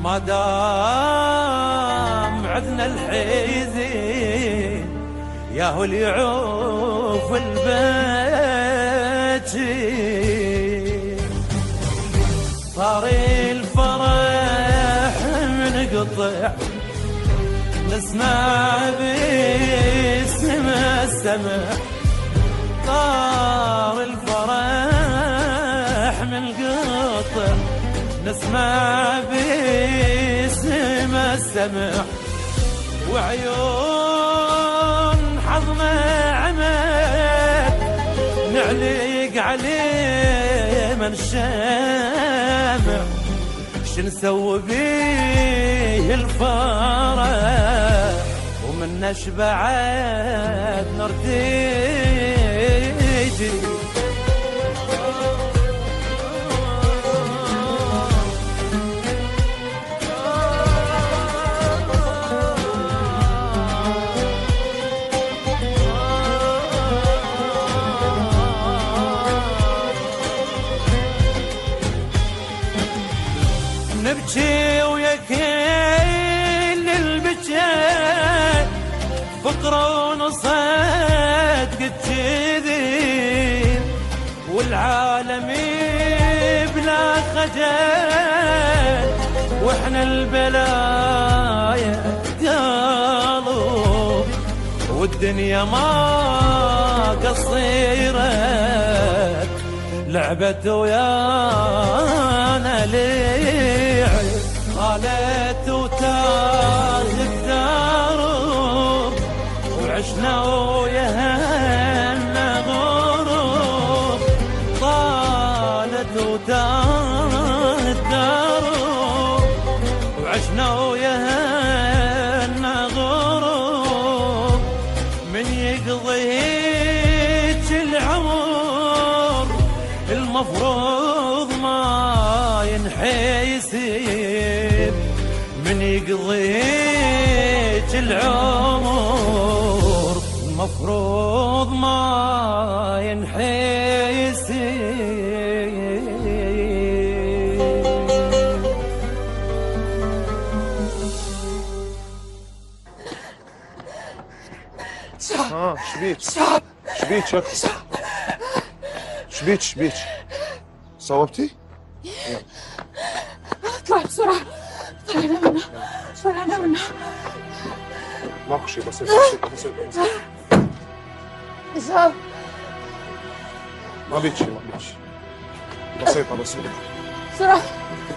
ما دام عدنا الحيزين ياهو اللي يعوف البيت صار الفرح منقطع نسمع باسم السمع صار الفرح منقطع نسمع باسم السمع وعيون حظنا عمد نعلق عليه من الشامع شنسوي بيه الفرح ومن نشبعت نرتيجي نبكي ويا كل البكاء فقرة ونصدق التذيب والعالم بلا خجل واحنا البلايا قالوا والدنيا ما قصيرة لعبت ويانا لعب قالت وتاه الدار وعشنا ويانا غروب طالت وتاه الدار وعشنا ويانا غروب من يقضيك العمر المفروض ما ينحسب من يقضيك العمر المفروض ما ينحسب شبيك شبيك شبيك صوبتي؟ يلا اطلع بسرعة طلعنا منها طلعنا منها ماكو شيء بسيط إسحاق ما بيك شيء بسيطة بسرعة